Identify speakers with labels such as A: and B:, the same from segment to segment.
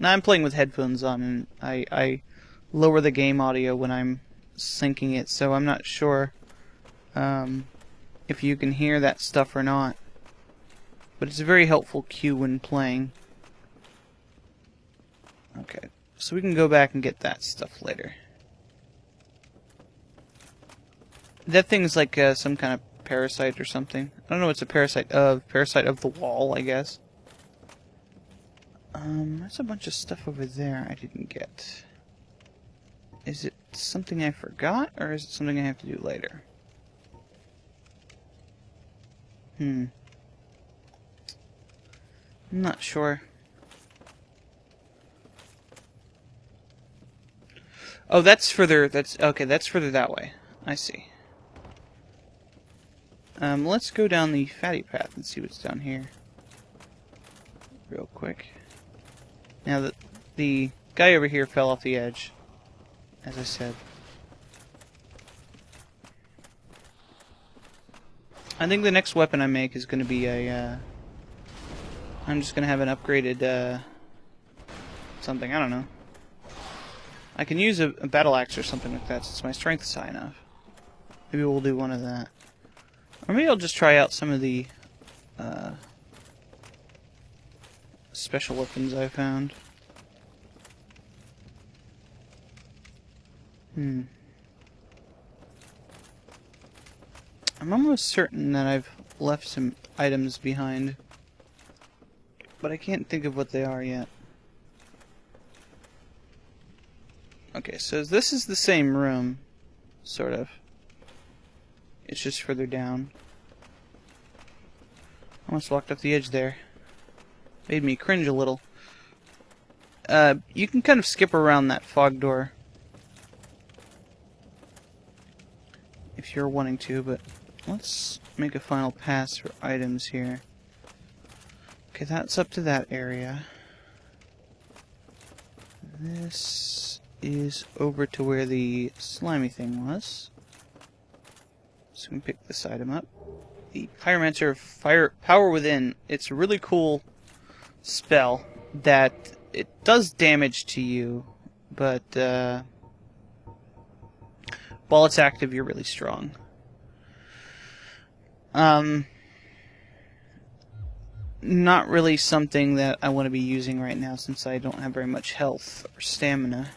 A: Now I'm playing with headphones on, and I lower the game audio when I'm syncing it, so I'm not sure if you can hear that stuff or not. But it's a very helpful cue when playing. Okay, so we can go back and get that stuff later. That thing's like some kind of parasite or something. I don't know what it's a parasite of. Parasite of the wall, I guess. There's a bunch of stuff over there I didn't get. Is it something I forgot, or is it something I have to do later? I'm not sure. Oh, that's further, okay, that's further that way. I see. Let's go down the fatty path and see what's down here. Real quick. Now, the guy over here fell off the edge, as I said. I think the next weapon I make is going to be a, I'm just going to have an upgraded, something, I don't know. I can use a battle axe or something like that since my strength is high enough. Maybe we'll do one of that. Or maybe I'll just try out some of the special weapons I found. I'm almost certain that I've left some items behind, but I can't think of what they are yet. Okay, so this is the same room, sort of. It's just further down. Almost walked off the edge there. Made me cringe a little. You can kind of skip around that fog door if you're wanting to, but let's make a final pass for items here. Okay, that's up to that area. This is over to where the slimy thing was. So we can pick this item up. The Pyromancer Power Within. It's a really cool spell that it does damage to you, but while it's active, you're really strong. Not really something that I want to be using right now since I don't have very much health or stamina.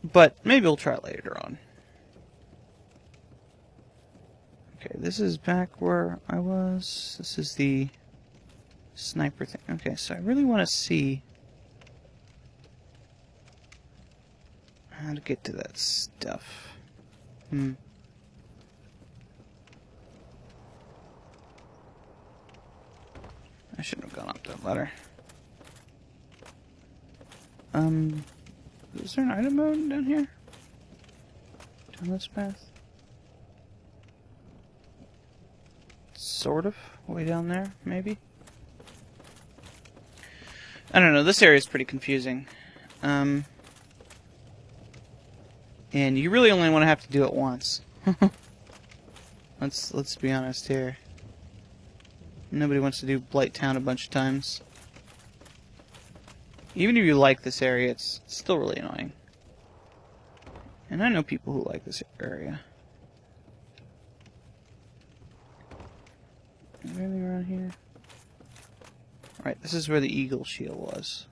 A: But maybe we'll try it later on. Okay, this is back where I was. This is the sniper thing. Okay, so I really want to see how to get to that stuff. I shouldn't have gone up that ladder. Is there an item mode down here? Down this path? Sort of. Way down there, maybe? I don't know, this area is pretty confusing. And you really only want to have to do it once. Let's be honest here. Nobody wants to do Blighttown a bunch of times. Even if you like this area, it's still really annoying. And I know people who like this area. Is there anything around here? Right, this is where the eagle shield was.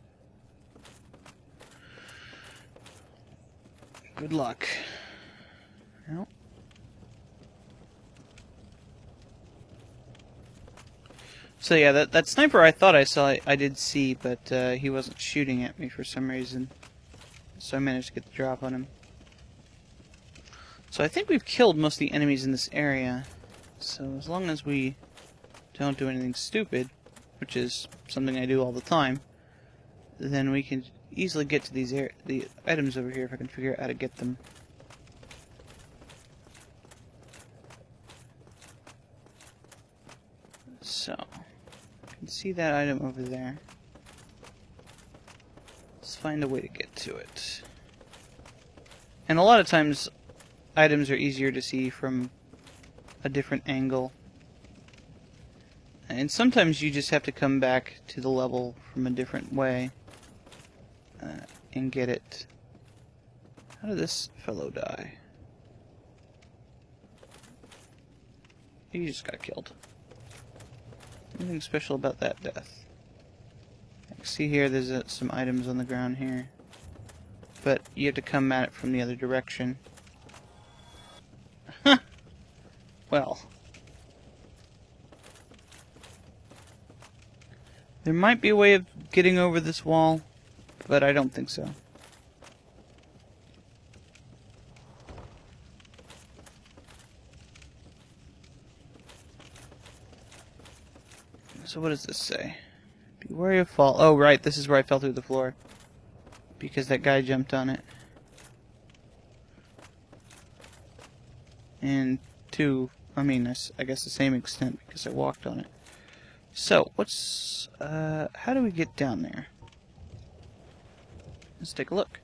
A: Good luck. Nope. So yeah, that sniper I thought I saw, I did see, but he wasn't shooting at me for some reason. So I managed to get the drop on him. So I think we've killed most of the enemies in this area. So as long as we don't do anything stupid, which is something I do all the time, then we can easily get to the items over here if I can figure out how to get them. So, I can see that item over there. Let's find a way to get to it. And a lot of times, items are easier to see from a different angle. And sometimes you just have to come back to the level from a different way and get it. How did this fellow die? He just got killed. Nothing special about that death. I can see here there's some items on the ground here. But you have to come at it from the other direction. Well. There might be a way of getting over this wall, but I don't think so. So what does this say? Be wary of fall. Oh, right, this is where I fell through the floor. Because that guy jumped on it. And to, I guess the same extent because I walked on it. So, how do we get down there? Let's take a look.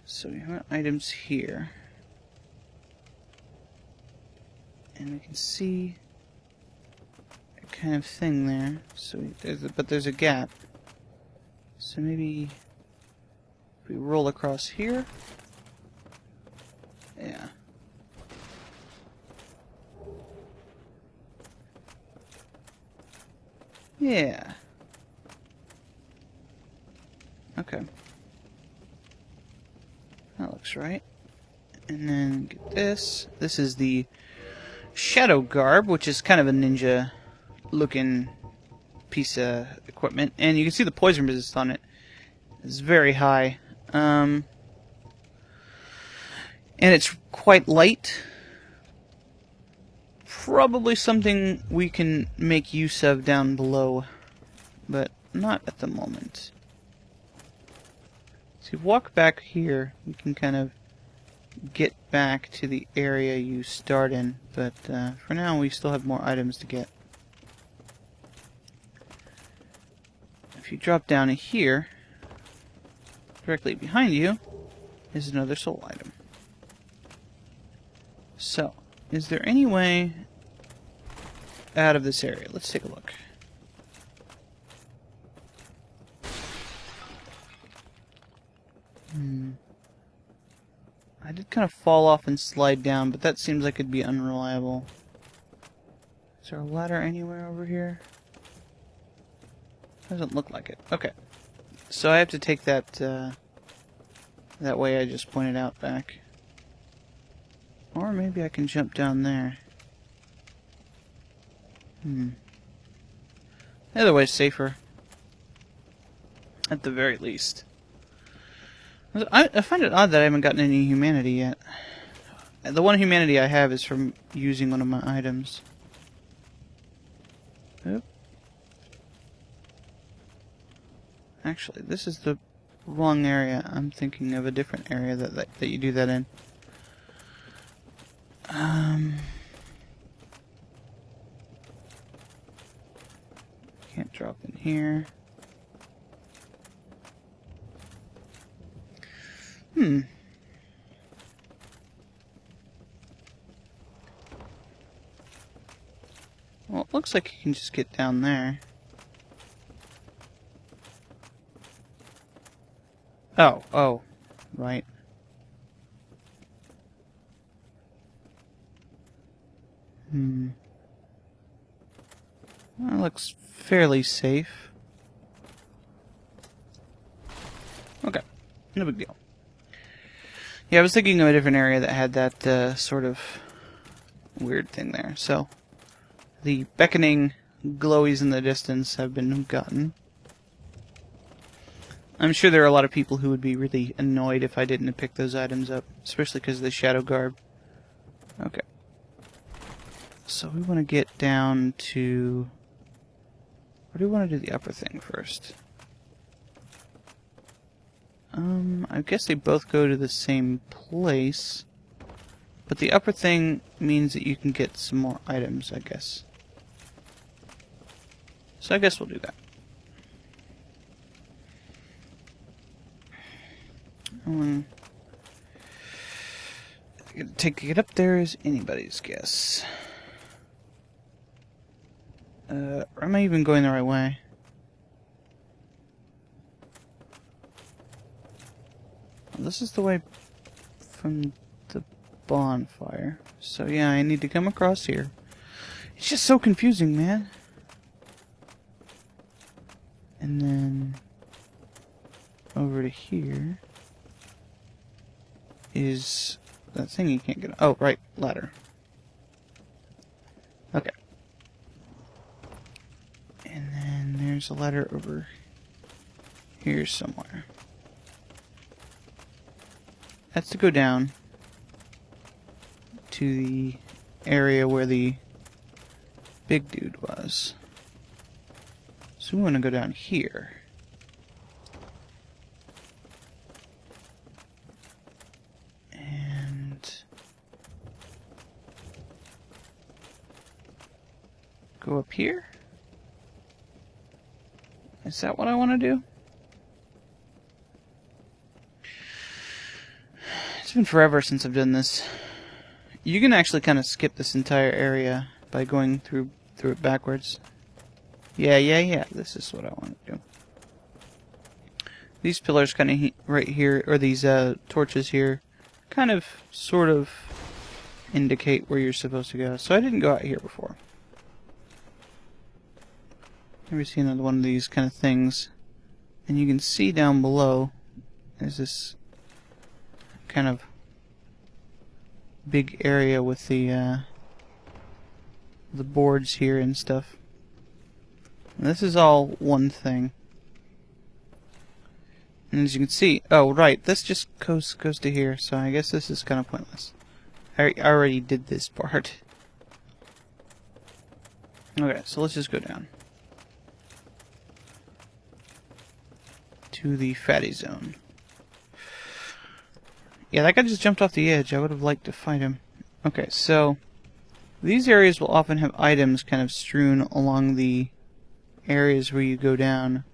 A: So we have items here. And we can see a kind of thing there. So but there's a gap. So maybe if we roll across here. Yeah. Yeah. Okay. That looks right. And then get this. This is the Shadow Garb, which is kind of a ninja looking piece of equipment. And you can see the poison resist on it. It's very high. And it's quite light. Probably something we can make use of down below, but not at the moment. So if you walk back here, you can kind of get back to the area you start in, but for now we still have more items to get. If you drop down here, directly behind you is another soul item. So, is there any way out of this area? Let's take a look. I did kind of fall off and slide down, but that seems like it'd be unreliable. Is there a ladder anywhere over here? Doesn't look like it. Okay. So I have to take that that way I just pointed out back. Or maybe I can jump down there. The other way's safer. At the very least. I find it odd that I haven't gotten any humanity yet. The one humanity I have is from using one of my items. Oop. Actually, this is the wrong area. I'm thinking of a different area that you do that in. Can't drop in here. Well, it looks like you can just get down there. Oh, right. That looks fairly safe. Okay, no big deal. Yeah, I was thinking of a different area that had that sort of weird thing there. So, the beckoning glowies in the distance have been gotten. I'm sure there are a lot of people who would be really annoyed if I didn't pick those items up, especially because of the Shadow Garb. Okay. So we want to get down to... Or do we want to do the upper thing first? I guess they both go to the same place. But the upper thing means that you can get some more items, I guess. So I guess we'll do that. To get up there is anybody's guess. Or am I even going the right way? This is the way from the bonfire. So yeah, I need to come across here. It's just so confusing, man. And then over to here is that thing you can't get. Oh, right, ladder. Okay. And then there's a ladder over here somewhere. That's to go down to the area where the big dude was. So we want to go down here. And go up here? Is that what I want to do? It's been forever since I've done this. You can actually kind of skip this entire area by going through it backwards. Yeah. This is what I want to do. These pillars kind of right here, or these torches here, kind of, sort of, indicate where you're supposed to go. So I didn't go out here before. Never seen another one of these kind of things. And you can see down below, there's this kind of big area with the boards here and stuff. And this is all one thing. And as you can see, oh right, this just goes to here, so I guess this is kind of pointless. I already did this part. Okay, so let's just go down to the fatty zone. Yeah, that guy just jumped off the edge. I would have liked to fight him. Okay, so these areas will often have items kind of strewn along the areas where you go down.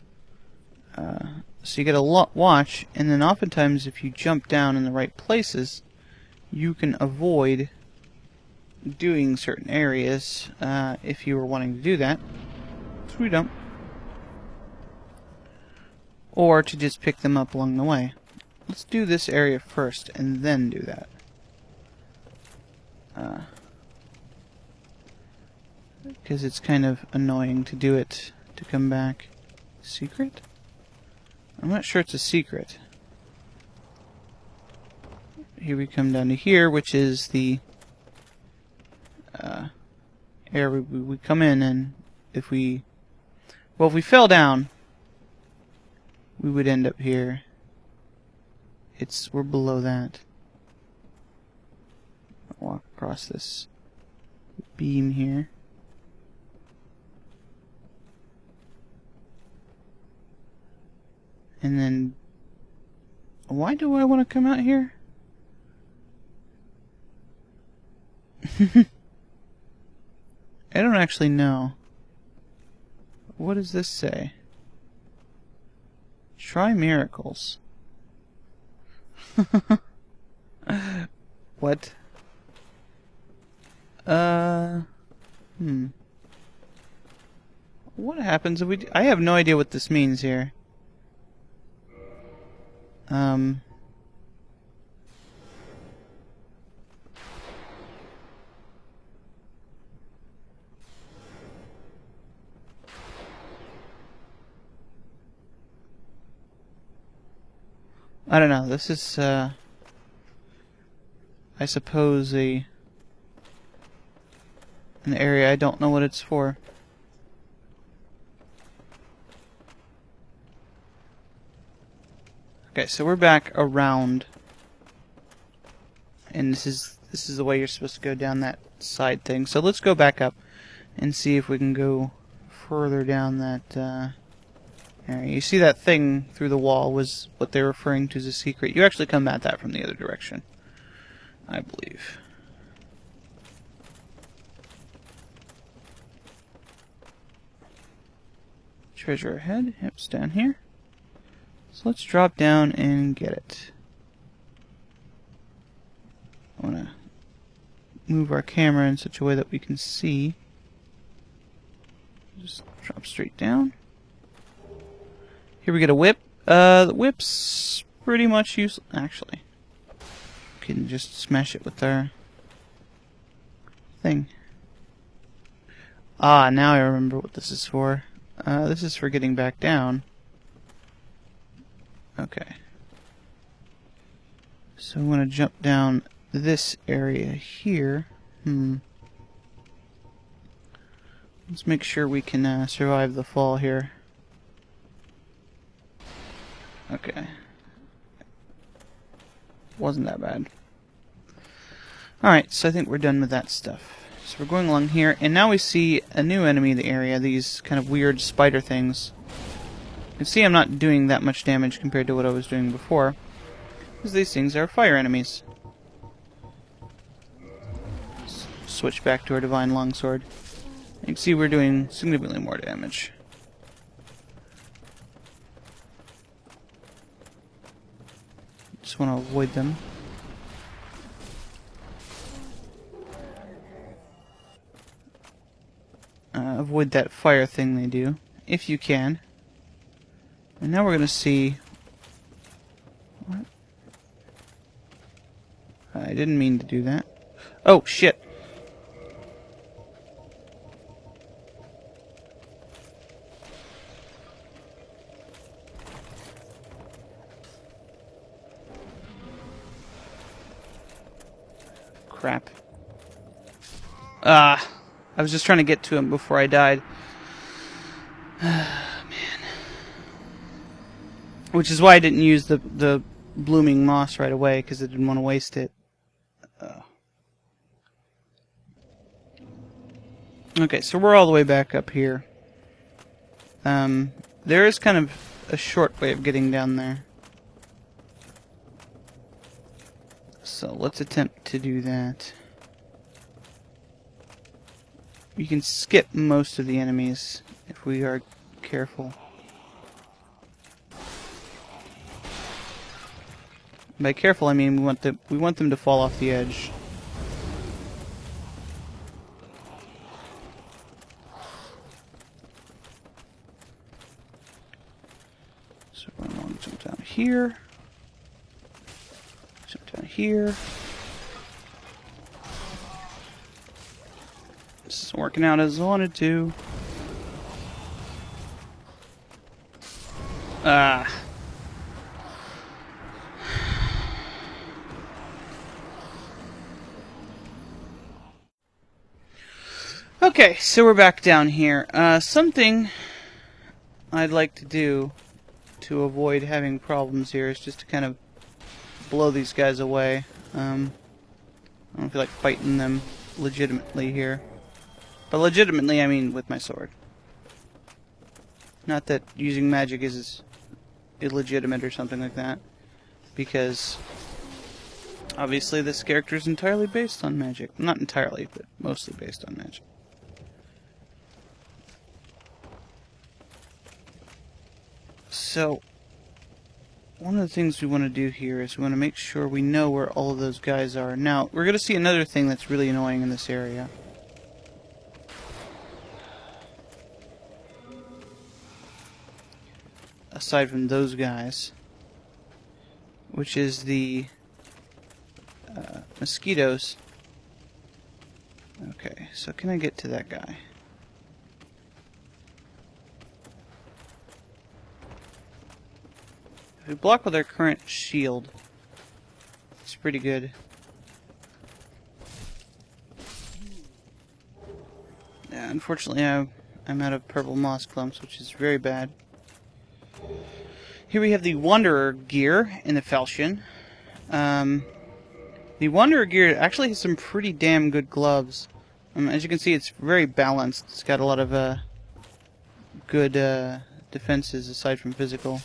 A: So you gotta watch, and then oftentimes if you jump down in the right places, you can avoid doing certain areas if you were wanting to do that. So we don't. Or to just pick them up along the way. Let's do this area first, and then do that. Because it's kind of annoying to do it to come back. Secret? I'm not sure it's a secret. Here we come down to here, which is the area we come in, and if we fell down, we would end up here. We're below that. I'll walk across this beam here. And then, why do I want to come out here? I don't actually know. What does this say? Try miracles. What? What happens if I have no idea what this means here. I don't know. This is, I suppose an area I don't know what it's for. Okay, so we're back around, and this is the way you're supposed to go down that side thing. So let's go back up and see if we can go further down that area. You see that thing through the wall was what they're referring to as a secret. You actually come at that from the other direction, I believe. Treasure ahead. Yep, it's down here. So let's drop down and get it. I want to move our camera in such a way that we can see. Just drop straight down. Here we get a whip. The whip's pretty much useless. Actually, we can just smash it with our thing. Ah, now I remember what this is for. This is for getting back down. Okay. So I want to jump down this area here. Let's make sure we can survive the fall here. Okay. Wasn't that bad. Alright, so I think we're done with that stuff. So we're going along here, and now we see a new enemy in the area, these kind of weird spider things. You can see I'm not doing that much damage compared to what I was doing before, because these things are fire enemies. Let's switch back to our Divine Longsword. You can see we're doing significantly more damage. Just want to avoid them. Avoid that fire thing they do, if you can. And now we're going to see... What? I didn't mean to do that. Oh, shit! Crap. Ah! I was just trying to get to him before I died. Man. Which is why I didn't use the blooming moss right away, because I didn't want to waste it. Okay, so we're all the way back up here. There is kind of a short way of getting down there. So let's attempt to do that. You can skip most of the enemies if we are careful. By careful, I mean we want them to fall off the edge. So we're going to jump down here. Jump down here. This isn't working out as I wanted to. Ah. Okay, so we're back down here. Something I'd like to do to avoid having problems here is just to kind of blow these guys away. I don't feel like fighting them legitimately here. But legitimately, I mean with my sword. Not that using magic is illegitimate or something like that. Because obviously this character is entirely based on magic. Not entirely, but mostly based on magic. So, one of the things we want to do here is we want to make sure we know where all of those guys are. Now, we're going to see another thing that's really annoying in this area. Aside from those guys, which is the mosquitoes. Okay, so can I get to that guy? If we block with our current shield, it's pretty good. Yeah, unfortunately, I'm out of purple moss clumps, which is very bad. Here we have the Wanderer gear in the falchion. The Wanderer gear actually has some pretty damn good gloves. As you can see, it's very balanced. It's got a lot of good defenses aside from physical.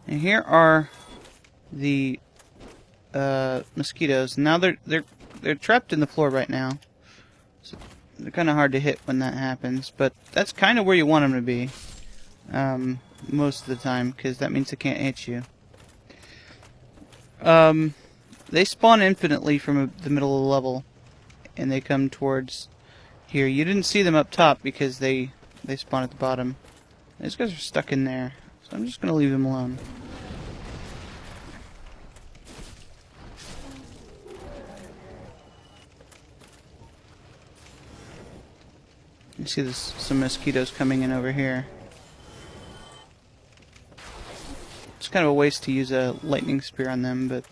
A: And here are the mosquitoes. Now they're trapped in the floor right now, so they're kind of hard to hit when that happens. But that's kind of where you want them to be. Most of the time, because that means they can't hit you. They spawn infinitely from the middle of the level, and they come towards here. You didn't see them up top because they They spawn at the bottom. These guys are stuck in there, so I'm just going to leave them alone. You see there's some mosquitoes coming in over here. It's kind of a waste to use a lightning spear on them, but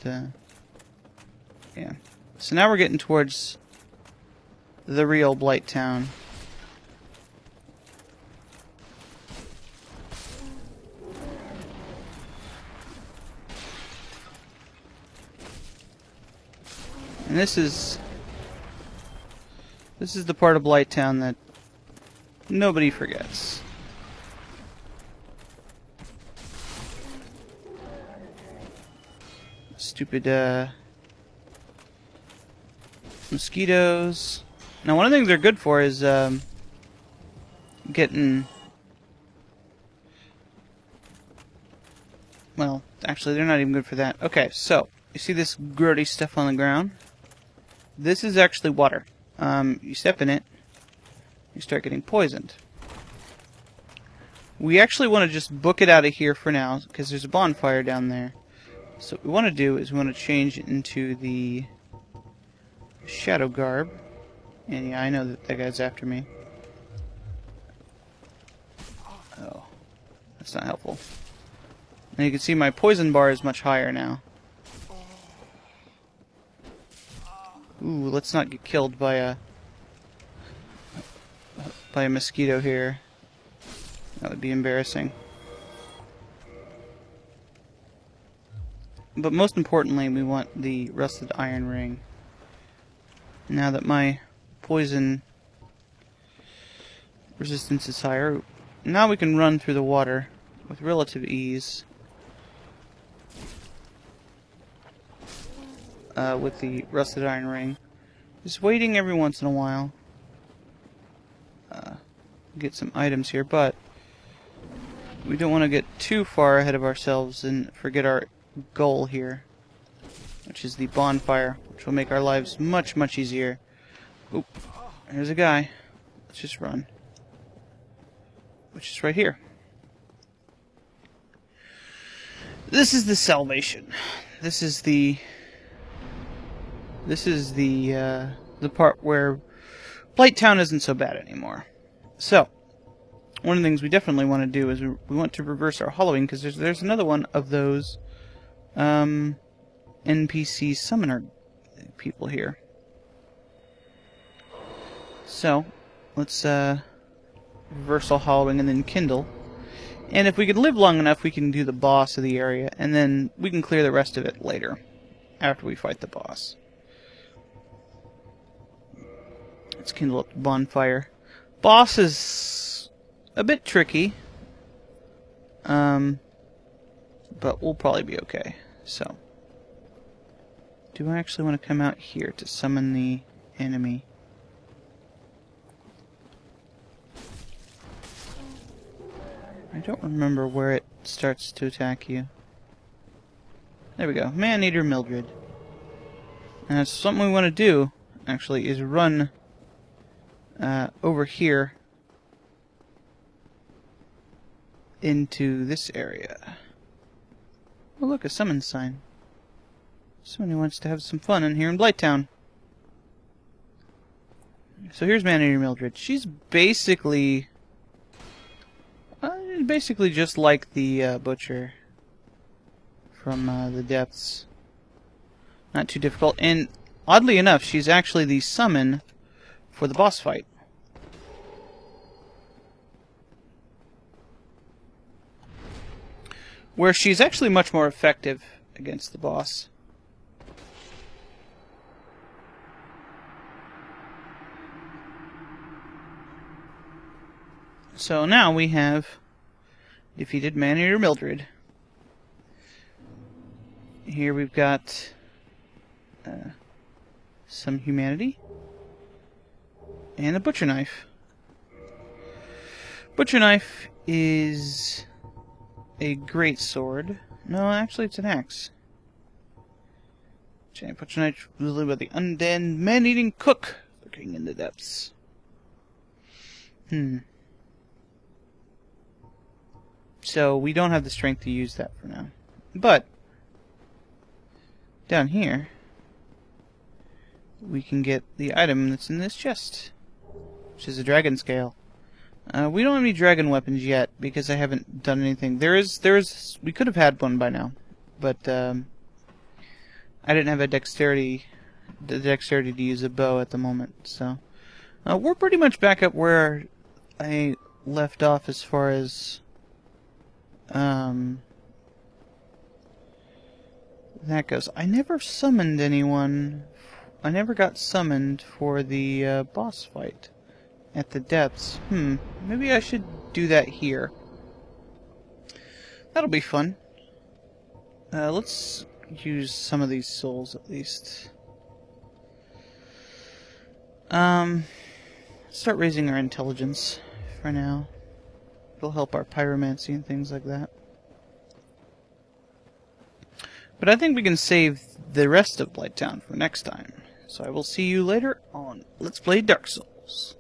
A: yeah. So now we're getting towards the real Blighttown. And this is the part of Blighttown that nobody forgets. Stupid mosquitoes. Now, one of the things they're good for is getting... Well, actually, they're not even good for that. Okay, so you see this grody stuff on the ground? This is actually water. You step in it, you start getting poisoned. We actually want to just book it out of here for now, because there's a bonfire down there. So what we want to do is we want to change it into the shadow garb. And yeah, I know that that guy's after me. Oh, that's not helpful. And you can see my poison bar is much higher now. Ooh, let's not get killed by a mosquito here. That would be embarrassing. But most importantly, we want the rusted iron ring. Now that my poison resistance is higher, now we can run through the water with relative ease. With the rusted iron ring. Just waiting every once in a while. Get some items here, but we don't want to get too far ahead of ourselves and forget our goal here, which is the bonfire, which will make our lives much, much easier. Oop, there's a guy. Let's just run. Which is right here. This is the salvation. This is the part where Blighttown isn't so bad anymore. So, one of the things we definitely want to do is we want to reverse our hollowing, because there's another one of those NPC summoner people here. So, let's reverse all hollowing and then kindle. And if we can live long enough, we can do the boss of the area, and then we can clear the rest of it later, after we fight the boss. Let's kindle up the bonfire. Boss is a bit tricky, but we'll probably be okay. So, do I actually want to come out here to summon the enemy? I don't remember where it starts to attack you. There we go. Man-Eater Mildred. And something we want to do, actually, is run over here into this area. Oh, look, a summon sign. Someone who wants to have some fun in here in Blighttown. So here's Man-Eater Mildred. She's basically just like the butcher from the depths. Not too difficult, and oddly enough, she's actually the summon for the boss fight. Where she's actually much more effective against the boss. So now we have defeated Man-Eater Mildred. Here we've got some humanity. And a butcher knife. Butcher knife is a great sword. No, actually it's an axe. Giant butcher knife wielded by the undead man-eating cook lurking in the depths. So we don't have the strength to use that for now. But down here, we can get the item that's in this chest, which is a dragon scale. We don't have any dragon weapons yet because I haven't done anything. We could have had one by now, but I didn't have the dexterity to use a bow at the moment. So we're pretty much back up where I left off as far as that goes. I never summoned anyone. I never got summoned for the boss fight at the depths. Maybe I should do that here. That'll be fun. Let's use some of these souls at least. Start raising our intelligence for now. It'll help our pyromancy and things like that. But I think we can save the rest of Blighttown for next time. So I will see you later on Let's Play Dark Souls.